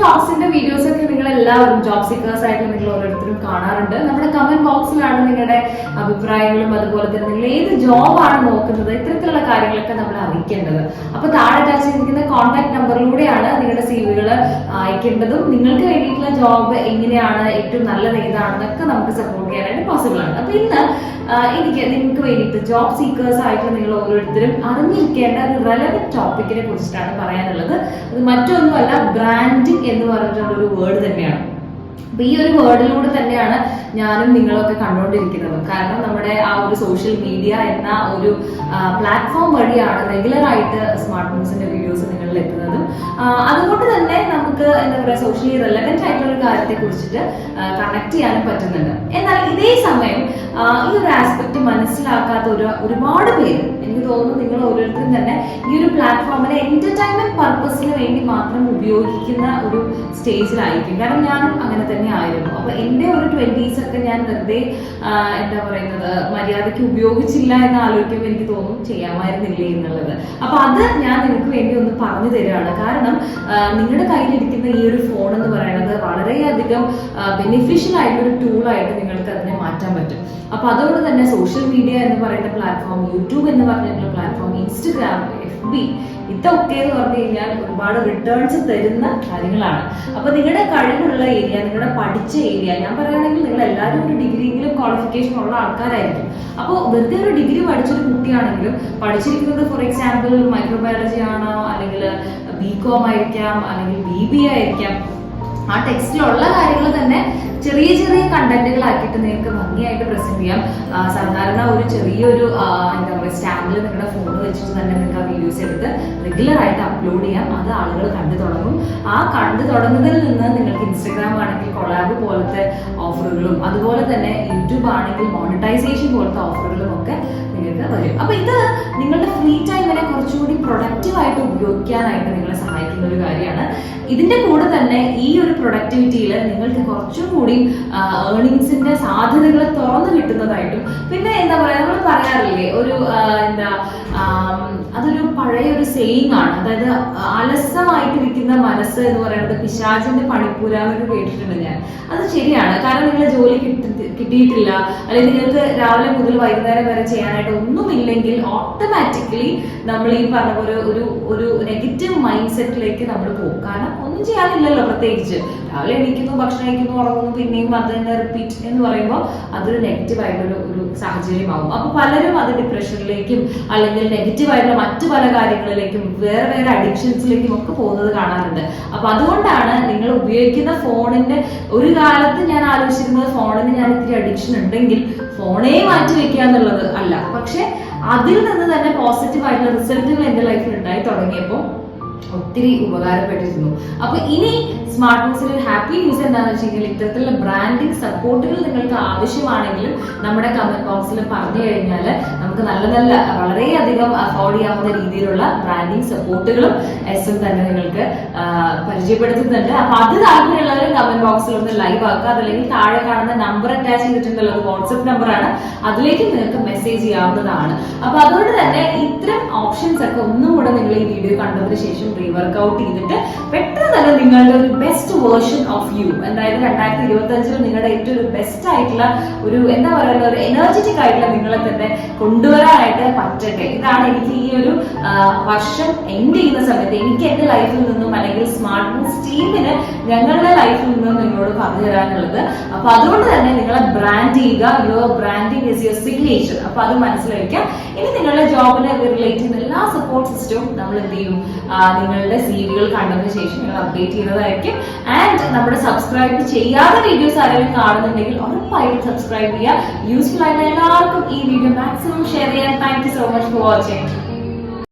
ടോക്സിന്റെ videos ഒക്കെ നിങ്ങൾ എല്ലാവരും ജോബ് സീക്കേഴ്സ് ആയിട്ട് നിങ്ങൾ ഓരോരുത്തരും കാണാറുണ്ട്. നമ്മുടെ കമന്റ് ബോക്സിലാണ് നിങ്ങളുടെ അഭിപ്രായങ്ങളും അതുപോലെ തന്നെ നിങ്ങൾ ഏത് ജോബാണ് നോക്കുന്നത് ഇത്തരത്തിലുള്ള കാര്യങ്ങളൊക്കെ നമ്മൾ അറിയിക്കേണ്ടത്. അപ്പൊ താഴെ അറ്റാച്ച് ചെയ്തിരിക്കുന്ന കോൺടാക്ട് നമ്പറിലൂടെയാണ് നിങ്ങളുടെ സിവികൾ അയക്കേണ്ടതും നിങ്ങൾക്ക് വേണ്ടിയിട്ടുള്ള ജോബ് എങ്ങനെയാണ് ഏറ്റവും നല്ലത് ഏതാണെന്നൊക്കെ നമുക്ക് സപ്പോർട്ട് ചെയ്യാനായിട്ട് പോസിബിൾ ആണ്. അപ്പൊ ഇന്ന് എനിക്ക് നിങ്ങൾക്ക് വേണ്ടിയിട്ട് ജോബ് സീക്കേഴ്സ് ആയിട്ട് നിങ്ങൾ ഓരോരുത്തരും അറിഞ്ഞിരിക്കേണ്ട ഒരു റെലവന്റ് ടോപ്പിക്കിനെ കുറിച്ചിട്ടാണ് പറയാനുള്ളത്. അത് മറ്റൊന്നുമല്ല, ബ്രാൻഡിങ് എന്ന് പറഞ്ഞിട്ടുള്ള ഒരു വേർഡ് തന്നെയാണ്. അപ്പൊ ഈ ഒരു വേർഡിലൂടെ തന്നെയാണ് ഞാനും നിങ്ങളൊക്കെ കണ്ടുകൊണ്ടിരിക്കുന്നത്. കാരണം നമ്മുടെ ആ ഒരു സോഷ്യൽ മീഡിയ എന്ന ഒരു പ്ലാറ്റ്ഫോം വഴിയാണ് റെഗുലർ ആയിട്ട് സ്മാർട്ട് ന്യൂസിന്റെ വീഡിയോസ് നിങ്ങളിൽ എത്തുന്നതും. അതുകൊണ്ട് തന്നെ നമുക്ക് എന്താ പറയുക, സോഷ്യലി റെലവെന്റ് ആയിട്ടുള്ള ഒരു കാര്യത്തെ കുറിച്ചിട്ട് കണക്ട് ചെയ്യാനും പറ്റുന്നുണ്ട്. എന്നാൽ ഇതേ സമയം ഈ ഒരു ആസ്പെക്ട് മനസ്സിലാക്കാത്ത ഒരുപാട് പേര്, എനിക്ക് തോന്നുന്നു നിങ്ങൾ ഓരോരുത്തരും തന്നെ ഈ ഒരു പ്ലാറ്റ്ഫോമിനെ എന്റർടൈൻമെന്റ് പർപ്പസിന് വേണ്ടി മാത്രം ഉപയോഗിക്കുന്ന ഒരു സ്റ്റേജിലായിരിക്കും. കാരണം ഞാനും അങ്ങനെ തന്നെ ആയിരുന്നു. അപ്പൊ എന്റെ ഒരു 20s ഒക്കെ ഞാൻ വെറുതെ എന്താ പറയുന്നത് മര്യാദയ്ക്ക് ഉപയോഗിച്ചില്ല എന്ന് ആലോചിക്കുമ്പോൾ എനിക്ക് തോന്നും ചെയ്യാമായിരുന്നില്ലേ എന്നുള്ളത്. അപ്പൊ അത് ഞാൻ നിങ്ങൾക്ക് വേണ്ടി ഒന്ന് പറഞ്ഞു തരികയാണ്. കാരണം നിങ്ങളുടെ കയ്യിലിരിക്കുന്ന ഈ ഒരു ഫോൺ എന്ന് പറയുന്നത് വളരെയധികം ബെനിഫിഷ്യൽ ആയിട്ടുള്ള ഒരു ടൂളായിട്ട് നിങ്ങൾക്ക് അതിനെ മാറ്റാൻ പറ്റും. അപ്പൊ അതുകൊണ്ട് തന്നെ സോഷ്യൽ മീഡിയ എന്ന് പറയുന്ന പ്ലാറ്റ്ഫോം, യൂട്യൂബ് എന്ന് പറഞ്ഞിട്ടുള്ള പ്ലാറ്റ്ഫോം, ഇൻസ്റ്റഗ്രാം, FB, ഇതൊക്കെ എന്ന് പറഞ്ഞു കഴിഞ്ഞാൽ ഒരുപാട് റിട്ടേൺസ് തരുന്ന കാര്യങ്ങളാണ്. അപ്പൊ നിങ്ങളുടെ കഴിവുള്ള ഏരിയ, നിങ്ങളുടെ പഠിച്ച ഏരിയ, ഞാൻ പറയുകയാണെങ്കിൽ നിങ്ങൾ എല്ലാവരും ഒരു ഡിഗ്രിയെങ്കിലും ക്വാളിഫിക്കേഷൻ ഉള്ള ആൾക്കാരായിരിക്കും. അപ്പോൾ വെറുതെ ഒരു ഡിഗ്രി പഠിച്ചൊരു കുട്ടിയാണെങ്കിലും പഠിച്ചിരിക്കുന്നത് ഫോർ എക്സാമ്പിൾ മൈക്രോബയോളജി ആണോ, അല്ലെങ്കിൽ BCom ആയിരിക്കാം, അല്ലെങ്കിൽ BBA ആയിരിക്കാം. ആ ടെക്സ്റ്റിലുള്ള കാര്യങ്ങൾ തന്നെ ചെറിയ ചെറിയ കണ്ടന്റുകളാക്കിയിട്ട് നിങ്ങൾക്ക് ഭംഗിയായിട്ട് പ്രസന്റ് ചെയ്യാം. സാധാരണ ഒരു ചെറിയൊരു എന്താ പറയുക സ്റ്റാൻഡിൽ നിങ്ങളുടെ ഫോൺ വെച്ചിട്ട് തന്നെ നിങ്ങൾക്ക് ആ വീഡിയോസ് എടുത്ത് റെഗുലർ ആയിട്ട് അപ്ലോഡ് ചെയ്യാം. അത് ആളുകൾ കണ്ടു തുടങ്ങും. ആ കണ്ടു തുടങ്ങുന്നതിൽ നിന്ന് നിങ്ങൾക്ക് ഇൻസ്റ്റഗ്രാം ആണെങ്കിൽ കൊളാബ് പോലത്തെ ഓഫറുകളും, അതുപോലെ തന്നെ യൂട്യൂബ് ആണെങ്കിൽ മോണിറ്റൈസേഷൻ പോലത്തെ ഓഫറുകളും ഒക്കെ നിങ്ങൾക്ക് വരും. അപ്പൊ ഇത് നിങ്ങളുടെ ഫ്രീ ടൈമിനെ കുറച്ചുകൂടി പ്രൊഡക്റ്റീവായിട്ട് ഉപയോഗിക്കാനായിട്ട് നിങ്ങളെ സഹായിക്കുന്ന ഒരു കാര്യമാണ്. ഇതിന്റെ കൂടെ തന്നെ ഈ ഒരു പ്രൊഡക്ടിവിറ്റിയിൽ നിങ്ങൾക്ക് കുറച്ചും കൂടി ഏർണിങ്സിന്റെ സാധ്യതകൾ തുറന്നു കിട്ടുന്നതായിട്ടും, പിന്നെ എന്താ പറയാ, നമ്മൾ പറയാറില്ലേ ഒരു അതൊരു പഴയ ഒരു സെയിങ് ആണ്. അതായത് അലസമായിട്ടിരിക്കുന്ന മനസ്സ് എന്ന് പറയുന്നത് പിശാചിന്റെ പണിപ്പൂരാന്നൊക്കെ കേട്ടിട്ടുണ്ട് ഞാൻ. അത് ശരിയാണ്. കാരണം നിങ്ങൾ ജോലി കിട്ടിയിട്ടില്ല, അല്ലെങ്കിൽ നിങ്ങൾക്ക് രാവിലെ മുതൽ വൈകുന്നേരം വരെ ചെയ്യാനായിട്ട് ഒന്നുമില്ലെങ്കിൽ ഓട്ടോമാറ്റിക്കലി നമ്മൾ ഈ പറഞ്ഞ പോലെ ഒരു നെഗറ്റീവ് മൈൻഡ് സെറ്റിലേക്ക് നമ്മൾ പോകും. കാരണം ഒന്നും ചെയ്യാനില്ലല്ലോ, പ്രത്യേകിച്ച് രാവിലെ എണീക്കുന്നു, ഭക്ഷണം കഴിക്കുന്നു, ഉറങ്ങുന്നു, പിന്നെയും അത് തന്നെ റിപ്പീറ്റ് എന്ന് പറയുമ്പോൾ അതൊരു നെഗറ്റീവ് ആയിട്ടുള്ള ഒരു സാഹചര്യമാകും. അപ്പൊ പലരും അത് ഡിപ്രഷനിലേക്കും അല്ലെങ്കിൽ നെഗറ്റീവ് ആയിട്ടുള്ള മറ്റു പല കാര്യങ്ങളിലേക്കും വേറെ വേറെ അഡിക്ഷൻസിലേക്കും ഒക്കെ പോകുന്നത് കാണാറുണ്ട്. അപ്പൊ അതുകൊണ്ടാണ് നിങ്ങൾ ഉപയോഗിക്കുന്ന ഫോണിന്റെ, ഒരു കാലത്ത് ഞാൻ ആലോചിച്ചിരുന്നത് ഫോണിന് ഞാൻ ഇത്തിരി അഡിക്ഷൻ ഉണ്ടെങ്കിൽ ഫോണേ മാറ്റി വെക്കുക എന്നുള്ളത് അല്ല. പക്ഷെ അതിൽ നിന്ന് തന്നെ പോസിറ്റീവ് ആയിട്ടുള്ള റിസൾട്ടുകൾ എന്റെ ലൈഫിൽ ഉണ്ടായി തുടങ്ങിയപ്പോൾ ഒത്തിരി ഉപകാരപ്പെട്ടിരുന്നു. അപ്പൊ ഇനി സ്മാർട്ട് ന്യൂസിൽ ഹാപ്പി ന്യൂസ് എന്താണെന്ന് വെച്ച് കഴിഞ്ഞാൽ ഇത്തരത്തിലുള്ള ബ്രാൻഡിങ് സപ്പോർട്ടുകൾ നിങ്ങൾക്ക് ആവശ്യമാണെങ്കിലും നമ്മുടെ കമന്റ് ബോക്സിൽ പറഞ്ഞു കഴിഞ്ഞാൽ നമുക്ക് നല്ല നല്ല വളരെയധികം അഫോർഡ് ചെയ്യാവുന്ന രീതിയിലുള്ള ബ്രാൻഡിങ് സപ്പോർട്ടുകളും SM തന്നെ നിങ്ങൾക്ക് പരിചയപ്പെടുത്തുന്നുണ്ട്. അപ്പൊ അത് താല്പര്യമുള്ളവർ കമന്റ് ബോക്സിൽ ഒന്ന് ലൈവ് ആക്കുക. അതല്ലെങ്കിൽ താഴെ കാണുന്ന നമ്പർ അറ്റാച്ച് ചെയ്തിട്ടുണ്ടല്ലോ, അത് വാട്സ്ആപ്പ് നമ്പറാണ്, അതിലേക്ക് നിങ്ങൾക്ക് മെസ്സേജ് ചെയ്യാവുന്നതാണ്. അപ്പൊ അതുകൊണ്ട് തന്നെ ഇത്തരം ഓപ്ഷൻസ് ഒക്കെ ഒന്നും കൂടെ നിങ്ങൾ ഈ വീഡിയോ കണ്ടതിന് ശേഷം റീവർക്ക്ഔട്ട് ചെയ്തിട്ട് പെട്ടെന്ന് തന്നെ നിങ്ങളുടെ ഒരു ബെസ്റ്റ് വേർഷൻ ഓഫ് യു, അതായത് 2025 നിങ്ങളുടെ ഏറ്റവും ഒരു ബെസ്റ്റ് ആയിട്ടുള്ള ഒരു എന്താ പറയുക ഒരു എനർജറ്റിക് ആയിട്ടുള്ള നിങ്ങളെ തന്നെ കൊണ്ടുവരാനായിട്ട് പറ്റട്ടെ. ഇതാണ് എനിക്ക് ഈ ഒരു വർഷം എൻഡ് ചെയ്യുന്ന സമയത്ത് എനിക്ക് എന്റെ ലൈഫിൽ നിന്നും അല്ലെങ്കിൽ സ്മാർട്ട് ന്യൂസ് ടീമിന് ഞങ്ങളുടെ ലൈഫിൽ നിന്നും നിങ്ങളോട് പറഞ്ഞു തരാനുള്ളത്. അപ്പൊ അതുകൊണ്ട് തന്നെ നിങ്ങളെ ബ്രാൻഡ് ചെയ്യുക. Your branding is your signature. അപ്പൊ അത് മനസ്സിലാക്കുക. ഇനി നിങ്ങളുടെ ജോബിനെ റിലേറ്റ് ചെയ്യുന്ന എല്ലാ സപ്പോർട്ട് സിസ്റ്റവും നമ്മൾ എന്ത് ചെയ്യും, നിങ്ങളുടെ CVകൾ കണ്ടതിന് ശേഷം നിങ്ങൾ അപ്ഡേറ്റ് ചെയ്യുന്നതായിരിക്കും. ആൻഡ് നമ്മുടെ സബ്സ്ക്രൈബ് ചെയ്യാത്ത വീഡിയോസ് ആരെങ്കിലും കാണുന്നുണ്ടെങ്കിൽ ഉറപ്പായിട്ടും സബ്സ്ക്രൈബ് ചെയ്യുക. യൂസ്ഫുൾ ആയിട്ടുള്ള എല്ലാവർക്കും ഈ വീഡിയോ മാക്സിമം ഷെയർ ചെയ്യാൻ. Thank you so much for watching.